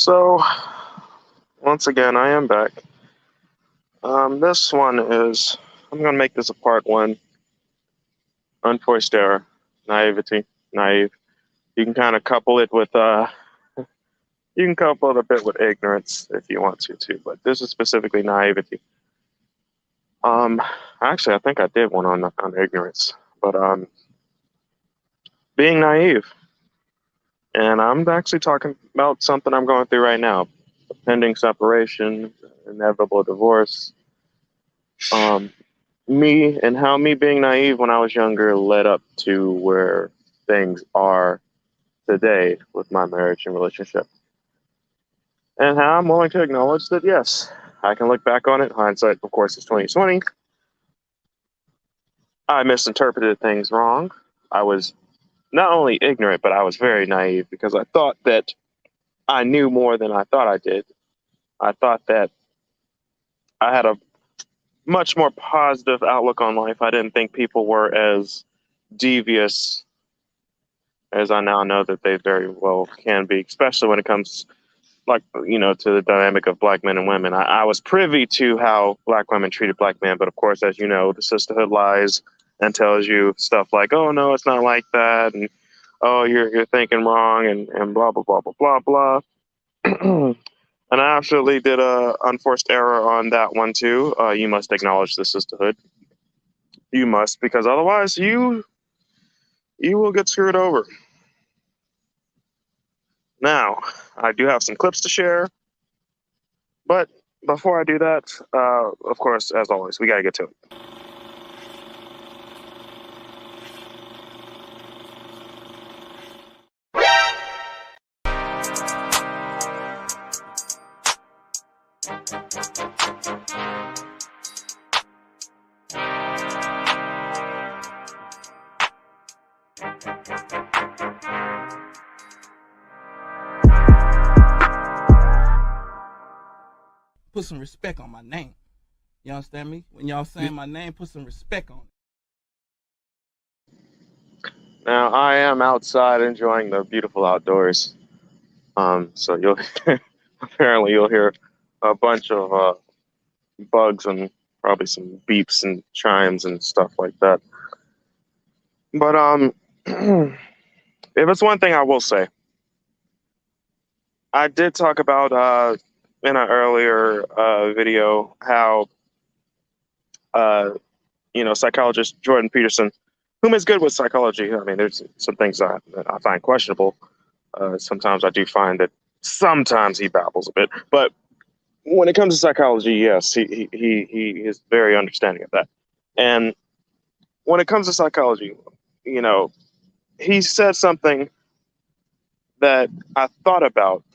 So, once again, I am back. This one is, I'm going to make this a part one, unforced error, naivety, naive. You can kind of couple it with, you can couple it a bit with ignorance if you want to, too, but this is specifically naivety. Um, Actually, I think I did one on ignorance, but, being naive. And I'm actually talking about something I'm going through right now, pending separation, inevitable divorce. Me and how me being naive when I was younger led up to where things are today with my marriage and relationship. And how I'm willing to acknowledge that yes, I can look back on it. Hindsight, of course, is 2020. I misinterpreted things wrong. I was not only ignorant, but I was very naive because I thought that I knew more than I thought I did. I thought that I had a much more positive outlook on life. I didn't think people were as devious as I now know that they very well can be, especially when it comes, to the dynamic of black men and women. I was privy to how black women treated black men, but of course, as you know, the sisterhood lies and tells you stuff like, "Oh no, it's not like that," and "Oh, you're thinking wrong," and blah blah blah blah blah blah. And I absolutely did a unforced error on that one too. You must acknowledge the sisterhood. You must, because otherwise you will get screwed over. Now, I do have some clips to share, but before I do that, of course, as always, we got to get to it. Put some respect on my name. You understand me? When y'all saying my name, put some respect on it. Now, I am outside enjoying the beautiful outdoors. So you'll apparently you'll hear a bunch of bugs and probably some beeps and chimes and stuff like that. But if it's one thing I will say, I did talk about in an earlier video how psychologist Jordan Peterson, whom is good with psychology. I mean, there's some things that I find questionable. Sometimes I do find that sometimes he babbles a bit, but when it comes to psychology, yes, he is very understanding of that. And when it comes to psychology, you know, he said something that I thought about.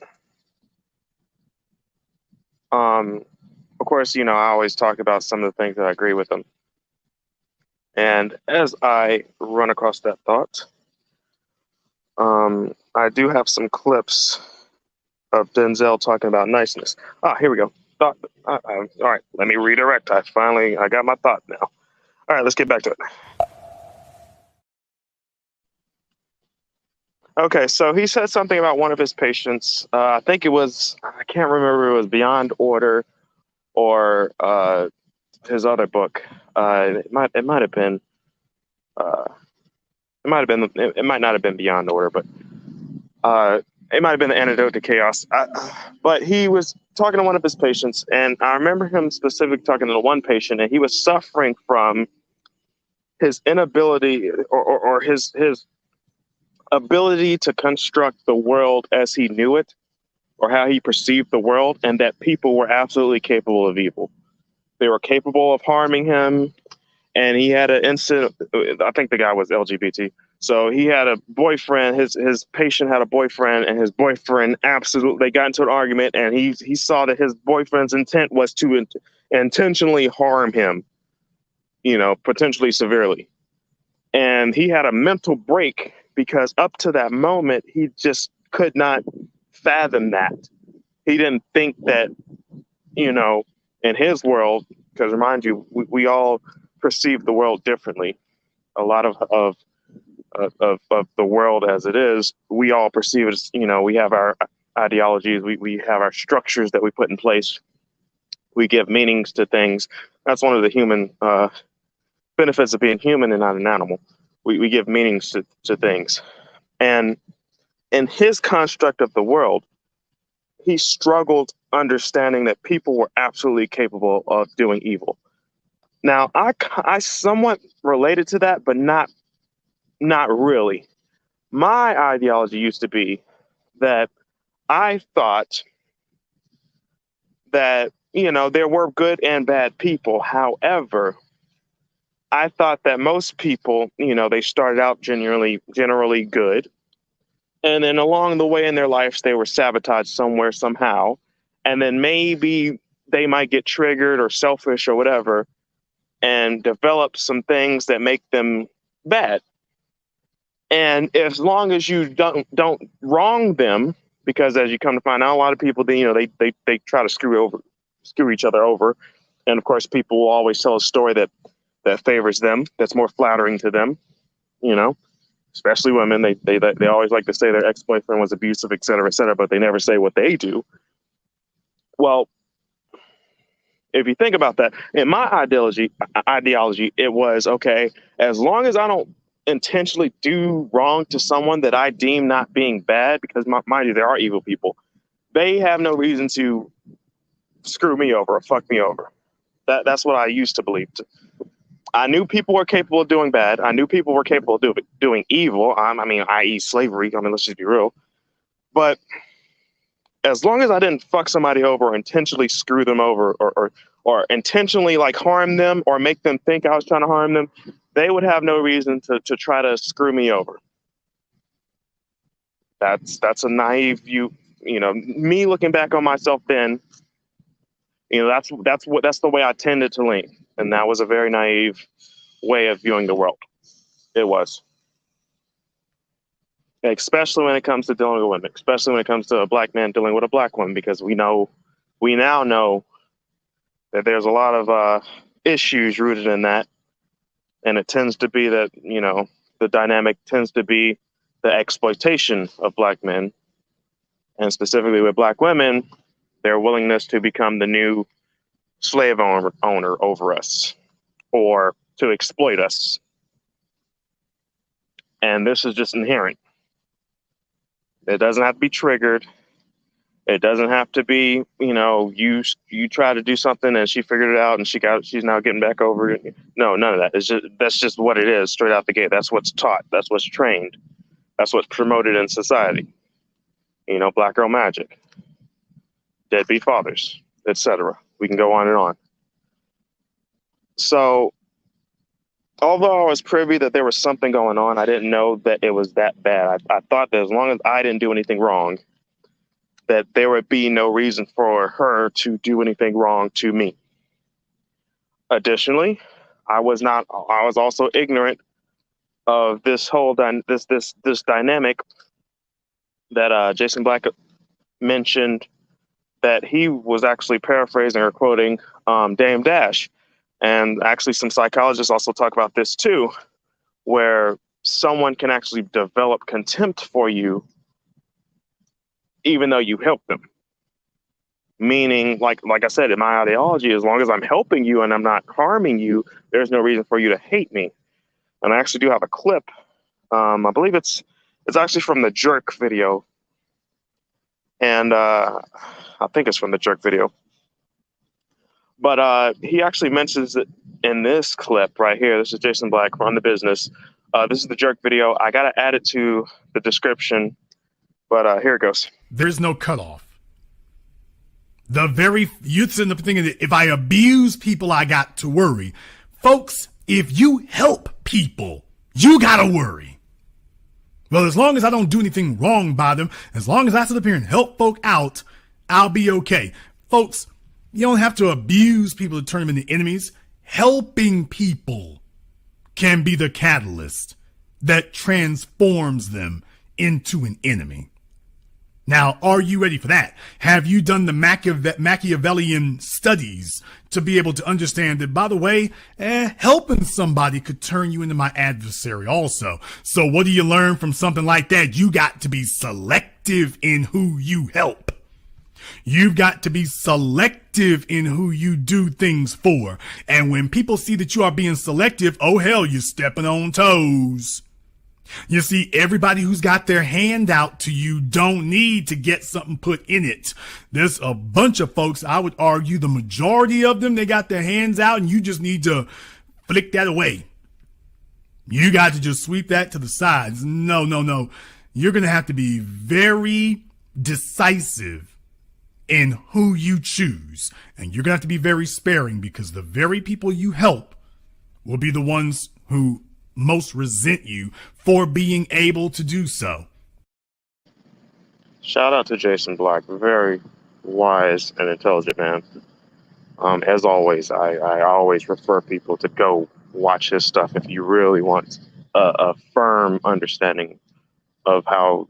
Of course, I always talk about some of the things that I agree with him. And as I run across that thought, I do have some clips of Denzel talking about niceness. Here we go. All right, let me redirect. I got my thought now. All right, let's get back to it. Okay, so he said something about one of his patients. I think I can't remember if it was Beyond Order or his other book. It might have been. It might not have been Beyond Order, but it might have been The Antidote to Chaos. But he was talking to one of his patients, and I remember him specifically talking to one patient, and he was suffering from his inability or his ability to construct the world as he knew it, or how he perceived the world, and that people were absolutely capable of evil. They were capable of harming him, and he had an incident. I think the guy was LGBT. So he had a boyfriend. His patient had a boyfriend, and his boyfriend they got into an argument, and he saw that his boyfriend's intent was to intentionally harm him, potentially severely. And he had a mental break because up to that moment, he just could not fathom that. He didn't think that, in his world, because remind you, we all perceive the world differently. A lot of the world as it is, we all perceive it as, we have our ideologies. We have our structures that we put in place. We give meanings to things. That's one of the human benefits of being human and not an animal. We give meanings to things. And in his construct of the world, he struggled understanding that people were absolutely capable of doing evil. Now, I somewhat related to that, but not really. My ideology used to be that I thought that, there were good and bad people. However, I thought that most people, they started out generally good. And then along the way in their lives, they were sabotaged somewhere, somehow. And then maybe they might get triggered or selfish or whatever and develop some things that make them bad. And as long as you don't wrong them, because as you come to find out, a lot of people, they try to screw each other over. And of course, people will always tell a story that favors them, that's more flattering to them, especially women. They always like to say their ex-boyfriend was abusive, et cetera, but they never say what they do. Well, if you think about that, in my ideology, it was, okay, as long as I don't intentionally do wrong to someone that I deem not being bad, because mind you, there are evil people, they have no reason to screw me over or fuck me over. That's what I used to believe. I knew people were capable of doing bad. I knew people were capable of doing evil. I.e. slavery. Let's just be real. But as long as I didn't fuck somebody over or intentionally screw them over or intentionally like harm them or make them think I was trying to harm them, they would have no reason to try to screw me over. That's a naive view. Me looking back on myself then, that's the way I tended to lean. And that was a very naive way of viewing the world. It was. Especially when it comes to dealing with women, especially when it comes to a black man dealing with a black woman, because we now know that there's a lot of issues rooted in that. And it tends to be that, the dynamic tends to be the exploitation of black men, and specifically with black women, their willingness to become the new slave owner over us or to exploit us. And this is just inherent. It doesn't have to be triggered. It doesn't have to be, you try to do something and she figured it out and she's now getting back over it. No, none of that. That's just what it is straight out the gate. That's what's taught. That's what's trained. That's what's promoted in society. Black girl magic, deadbeat fathers, etc. We can go on and on. So, although I was privy that there was something going on, I didn't know that it was that bad. I thought that as long as I didn't do anything wrong, that there would be no reason for her to do anything wrong to me. Additionally, I was also ignorant of this whole this dynamic that Jason Black mentioned, that he was actually paraphrasing or quoting Dame Dash. And actually some psychologists also talk about this too, where someone can actually develop contempt for you even though you help them. Meaning, like I said, in my ideology, as long as I'm helping you and I'm not harming you, there's no reason for you to hate me. And I actually do have a clip. I believe it's actually from the Jerk video. And I think it's from the Jerk video. But he actually mentions it in this clip right here. This is Jason Black from The Business. This is the Jerk video. I got to add it to the description, but here it goes. There's no cutoff. You're sitting up thinking that if I abuse people, I got to worry. Folks, if you help people, you got to worry. Well, as long as I don't do anything wrong by them, as long as I sit up here and help folk out, I'll be okay. Folks, you don't have to abuse people to turn them into enemies. Helping people can be the catalyst that transforms them into an enemy. Now, are you ready for that? Have you done the Machiavellian studies to be able to understand that, by the way, helping somebody could turn you into my adversary also? So what do you learn from something like that? You got to be selective in who you help. You've got to be selective in who you do things for. And when people see that you are being selective, oh hell, you're stepping on toes. You see, everybody who's got their hand out to you don't need to get something put in it. There's a bunch of folks, I would argue the majority of them, they got their hands out and you just need to flick that away. You got to just sweep that to the sides. No. You're going to have to be very decisive in who you choose. And you're going to have to be very sparing, because the very people you help will be the ones who most resent you for being able to do so. Shout out to Jason Black. Very wise and intelligent man. As always, I always refer people to go watch his stuff if you really want a firm understanding of how,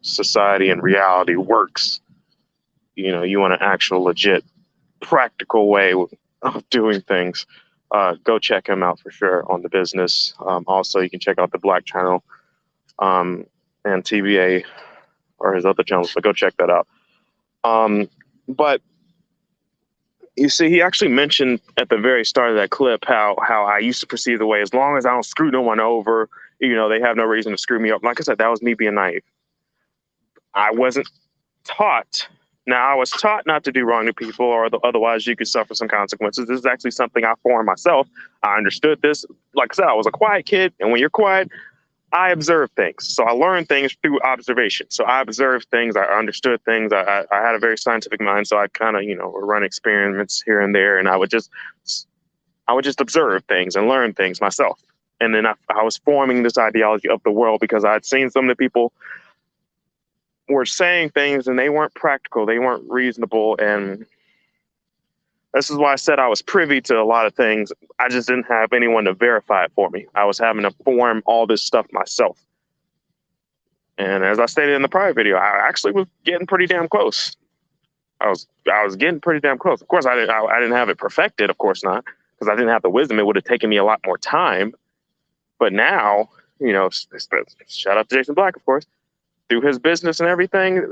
society and reality works. You want an actual legit practical way of doing things. Go check him out for sure on the business. Also, you can check out the Black channel and TBA or his other channels, but go check that out. But you see, he actually mentioned at the very start of that clip how I used to perceive the way, as long as I don't screw no one over, they have no reason to screw me up. Like I said, that was me being naive. I wasn't taught. Now, I was taught not to do wrong to people, or otherwise you could suffer some consequences. This is actually something I formed myself. I understood this. Like I said, I was a quiet kid, and when you're quiet, I observe things. So I learned things through observation. So I observed things. I understood things. I had a very scientific mind. So I kind of, run experiments here and there, and I would just observe things and learn things myself. And then I was forming this ideology of the world because I'd seen some of the people were saying things and they weren't practical. They weren't reasonable. And this is why I said I was privy to a lot of things. I just didn't have anyone to verify it for me. I was having to form all this stuff myself. And as I stated in the prior video, I actually was getting pretty damn close. I was getting pretty damn close. Of course, I didn't have it perfected. Of course not, because I didn't have the wisdom. It would have taken me a lot more time. But now, shout out to Jason Black, of course, through his business and everything.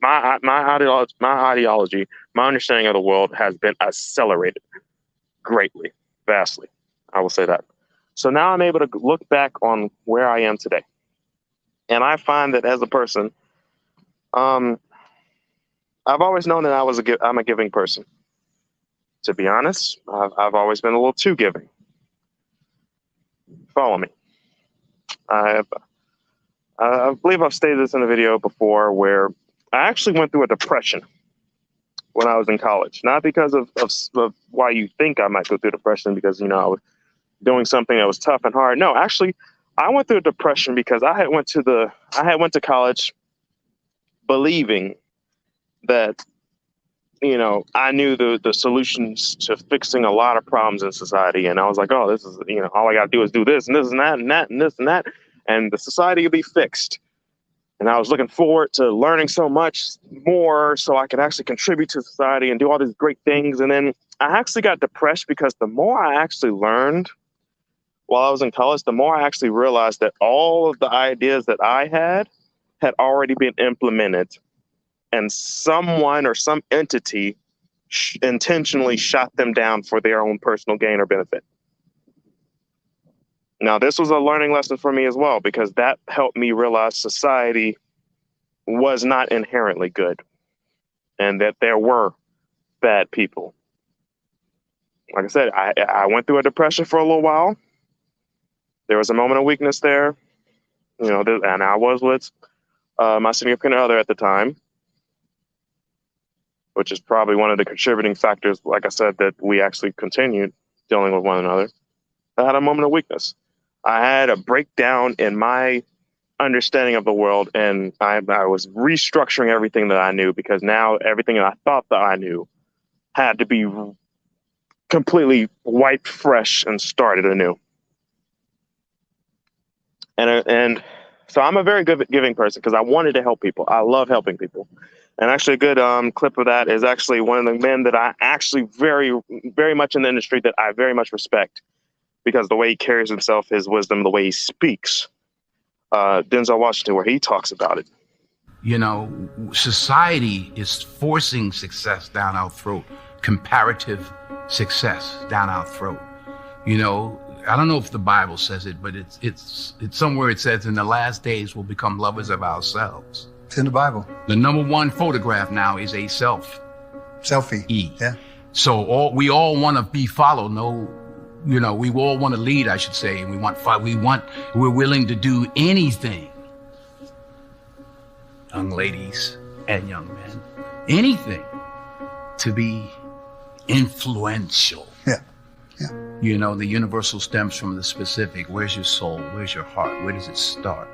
My ideology, my understanding of the world has been accelerated greatly, vastly. I will say that. So now I'm able to look back on where I am today. And I find that as a person, I've always known that I'm a giving person. To be honest, I've always been a little too giving. Follow me. I believe I've stated this in a video before, where I actually went through a depression when I was in college. Not because of why you think I might go through depression, because, I was doing something that was tough and hard. No, actually, I went through a depression because I had went to college believing that, I knew the solutions to fixing a lot of problems in society. And I was like, oh, this is, all I got to do is do this and this and that and that and this and that, and the society will be fixed. And I was looking forward to learning so much more so I could actually contribute to society and do all these great things. And then I actually got depressed because the more I actually learned while I was in college, the more I actually realized that all of the ideas that I had already been implemented, and someone or some entity intentionally shot them down for their own personal gain or benefit. Now, this was a learning lesson for me as well, because that helped me realize society was not inherently good and that there were bad people. Like I said, I went through a depression for a little while. There was a moment of weakness there, and I was with my significant other at the time, which is probably one of the contributing factors, like I said, that we actually continued dealing with one another. I had a moment of weakness. I had a breakdown in my understanding of the world, and I was restructuring everything that I knew, because now everything that I thought that I knew had to be completely wiped fresh and started anew. And So I'm a very good giving person because I wanted to help people. I love helping people. And actually, a good clip of that is actually one of the men that I actually very much in the industry that I very much respect because the way he carries himself, his wisdom, the way he speaks. Denzel Washington, where he talks about it. You know, society is forcing success down our throat, comparative success down our throat. You know, I don't know if the Bible says it, but it's somewhere it says in the last days we'll become lovers of ourselves. It's in the Bible. The number one photograph now is a selfie. Yeah. So we all want to be followed. We all want to lead, I should say. And we're willing to do anything. Young ladies and young men, anything to be influential. Yeah. You know, the universal stems from the specific. Where's your soul? Where's your heart? Where does it start?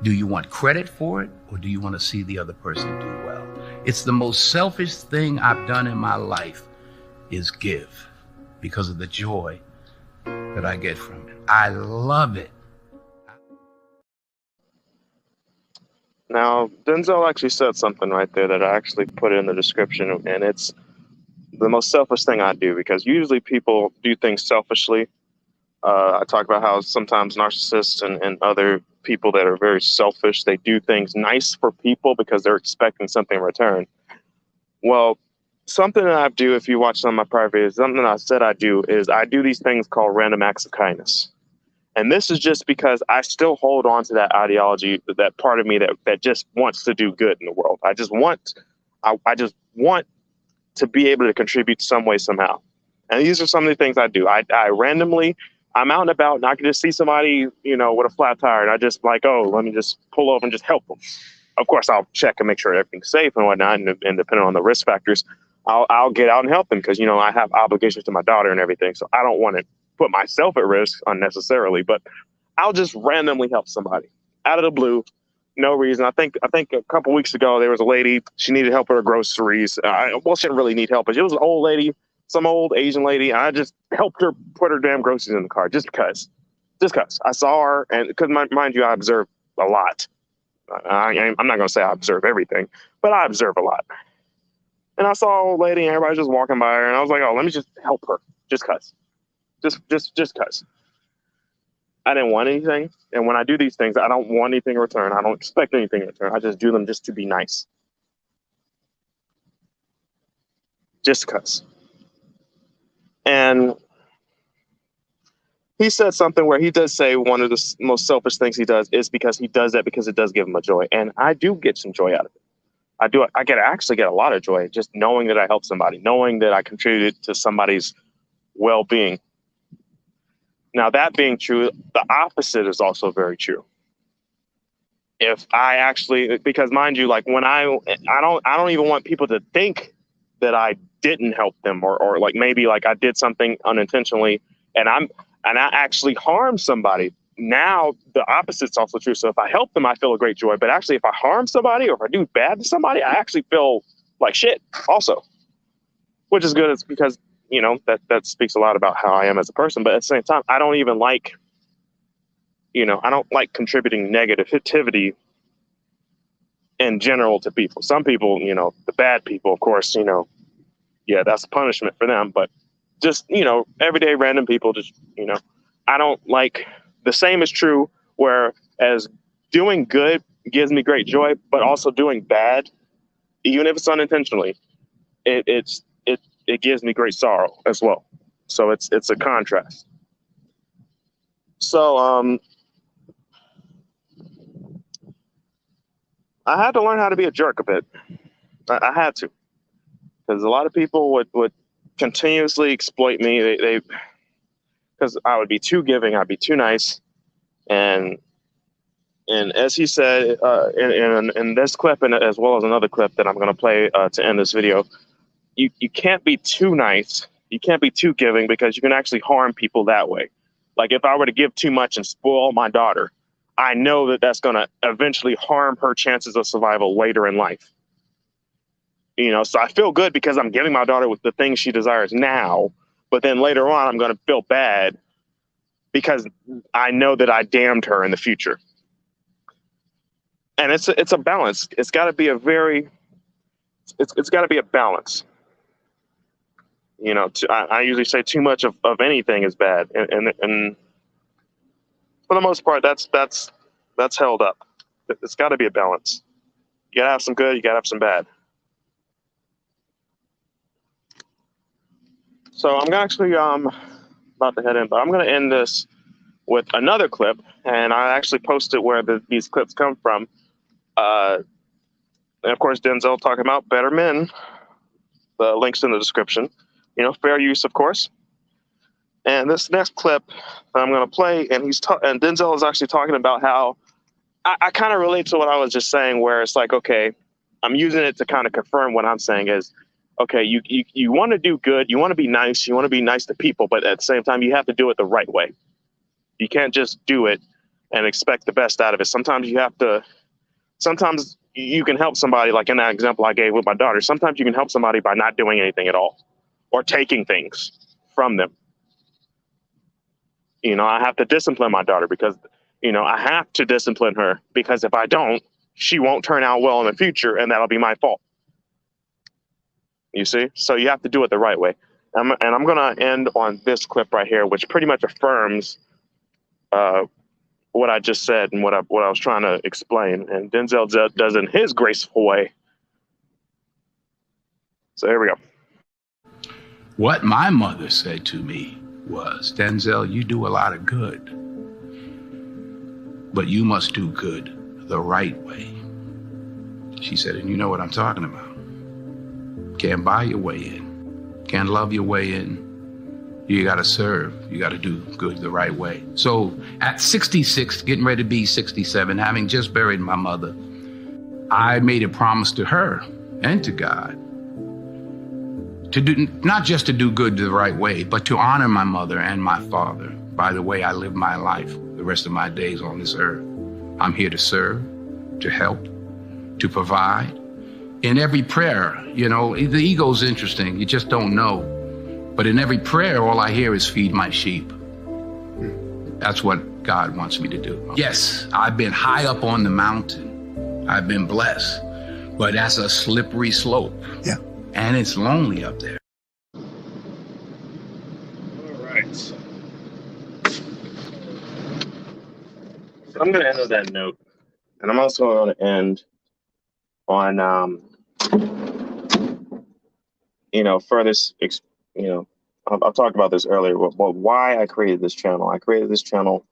Do you want credit for it, or do you want to see the other person do well? It's the most selfish thing I've done in my life is give, because of the joy that I get from it. I love it. Now, Denzel actually said something right there that I actually put in the description, and it's the most selfish thing I do, because usually people do things selfishly. I talk about how sometimes narcissists and other people that are very selfish, they do things nice for people because they're expecting something in return. Well, something that I do, if you watch some of my private videos, something I said I do is I do these things called random acts of kindness. And this is just because I still hold on to that ideology, that part of me that just wants to do good in the world. I just want to be able to contribute some way, somehow. And these are some of the things I do. I randomly, I'm out and about and I can just see somebody, with a flat tire, and I just like, let me just pull over and just help them. Of course, I'll check and make sure everything's safe and whatnot. And depending on the risk factors, I'll get out and help them because, I have obligations to my daughter and everything. So I don't want to put myself at risk unnecessarily, but I'll just randomly help somebody out of the blue. No reason. I think a couple weeks ago, there was a lady, she needed help with her groceries. She didn't really need help, but it was an old lady, some old Asian lady. And I just helped her put her damn groceries in the car just because I saw her. And because mind you, I observe a lot. I'm not going to say I observe everything, but I observe a lot. And I saw an old lady and everybody was just walking by her. And I was like, let me just help her just because. Just because. I didn't want anything. And when I do these things, I don't want anything in return. I don't expect anything in return. I just do them just to be nice. Just because. And he said something where he does say one of the most selfish things he does is because he does that because it does give him a joy. And I do get some joy out of it. I do. I actually get a lot of joy just knowing that I helped somebody, knowing that I contributed to somebody's well-being. Now, that being true, the opposite is also very true. If I actually, because mind you, like when I don't even want people to think that I didn't help them or like maybe like I did something unintentionally and I actually harmed somebody. Now the opposite's also true. So if I help them, I feel a great joy. But actually, if I harm somebody or if I do bad to somebody, I actually feel like shit also, which is good. It's because that speaks a lot about how I am as a person. But at the same time, I don't even like, I don't like contributing negativity in general to people. Some people, the bad people, of course, that's a punishment for them. But just, everyday random people, just, I don't like, the same is true whereas doing good gives me great joy, but also doing bad, even if it's unintentionally, it gives me great sorrow as well. So it's a contrast. So I had to learn how to be a jerk a bit. I had to, because a lot of people would continuously exploit me. They because I would be too giving, I'd be too nice, and as he said in this clip and as well as another clip that I'm going to play to end this video. You can't be too nice. You can't be too giving because you can actually harm people that way. Like if I were to give too much and spoil my daughter, I know that that's going to eventually harm her chances of survival later in life. So I feel good because I'm giving my daughter with the things she desires now, but then later on I'm going to feel bad because I know that I damned her in the future. and it's a balance. It's got to be a very it's got to be a balance. You know, I usually say too much of anything is bad, and for the most part, that's held up. It's got to be a balance. You gotta have some good, you gotta have some bad. So I'm actually about to head in, but I'm gonna end this with another clip, and I actually posted where these clips come from. And of course, Denzel talking about better men. The link's in the description. You know, fair use, of course. And this next clip that I'm going to play, and and Denzel is actually talking about how I kind of relate to what I was just saying, where it's like, okay, I'm using it to kind of confirm what I'm saying is, okay, you want to do good, you want to be nice, you want to be nice to people, but at the same time, you have to do it the right way. You can't just do it and expect the best out of it. Sometimes you have to. Sometimes you can help somebody, like in that example I gave with my daughter. Sometimes you can help somebody by not doing anything at all, or taking things from them. You know, I have to discipline my daughter because, you know, I have to discipline her because if I don't, she won't turn out well in the future, and that'll be my fault. You see? So you have to do it the right way. And I'm going to end on this clip right here, which pretty much affirms what I just said and what I was trying to explain. And Denzel does in his graceful way. So here we go. What my mother said to me was, Denzel, you do a lot of good, but you must do good the right way. She said, and you know what I'm talking about. Can't buy your way in. Can't love your way in. You got to serve. You got to do good the right way. So at 66, getting ready to be 67, having just buried my mother, I made a promise to her and to God to do, not just to do good the right way, but to honor my mother and my father by the way I live my life the rest of my days on this earth. I'm here to serve, to help, to provide. In every prayer, you know, the ego's interesting. You just don't know. But in every prayer, all I hear is feed my sheep. That's what God wants me to do. Yes, I've been high up on the mountain. I've been blessed, but that's a slippery slope. Yeah. And it's lonely up there. All right. So I'm going to end on that note. And I'm also going to end on, you know, I've talked about this earlier, but why I created this channel. I created this channel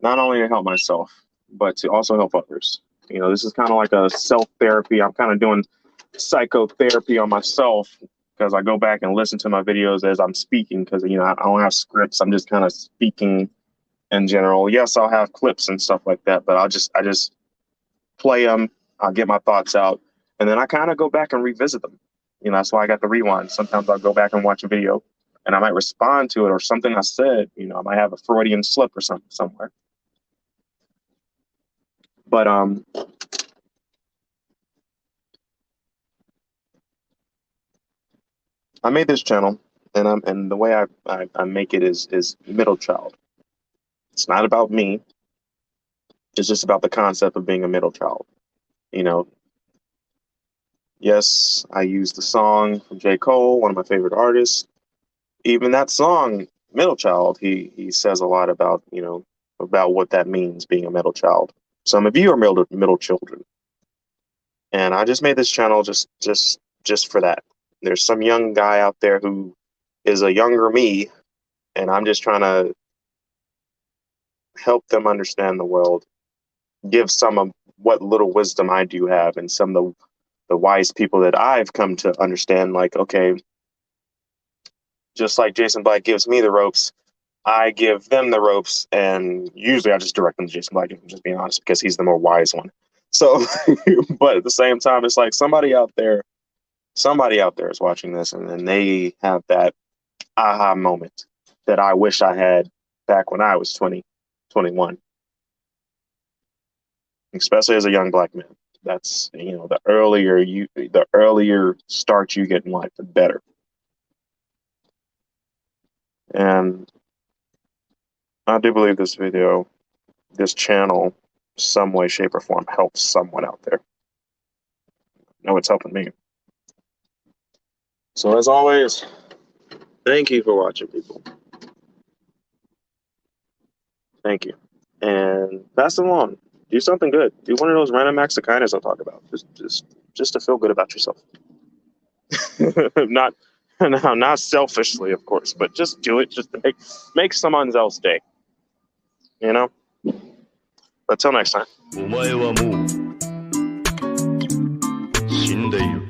not only to help myself, but to also help others. You know, this is kind of like a self-therapy. I'm kind of doing psychotherapy on myself because I go back and listen to my videos as I'm speaking because, you know, I don't have scripts. I'm just kind of speaking in general. Yes, I'll have clips and stuff like that, but I just play them. I'll get my thoughts out, and then I kind of go back and revisit them. You know, that's why I got the rewind. Sometimes I'll go back and watch a video and I might respond to it or something I said, you know, I might have a Freudian slip or something somewhere. But I made this channel, and the way I make it is middle child. It's not about me. It's just about the concept of being a middle child. You know, yes, I use the song from J. Cole, one of my favorite artists. Even that song, Middle Child, he says a lot about, you know, about what that means, being a middle child. Some of you are middle children. And I just made this channel just for that. There's some young guy out there who is a younger me, and I'm just trying to help them understand the world, give some of what little wisdom I do have, and some of the wise people that I've come to understand, like, okay, just like Jason Black gives me the ropes, I give them the ropes, and usually I just direct them to Jason Black, if I'm just being honest, because he's the more wise one. So, but at the same time, it's like somebody out there is watching this, and they have that aha moment that I wish I had back when I was 20, 21, especially as a young Black man. That's, you know, the earlier start you get in life, the better. And I do believe this channel some way, shape, or form helps someone out there. No, it's helping me. So as always, thank you for watching, people. Thank you. And pass it along. Do something good. Do one of those random acts of kindness I'll talk about. Just to feel good about yourself. not selfishly, of course, but just do it just to make someone else's day. You know? But till next time. お前はもう死んでいる。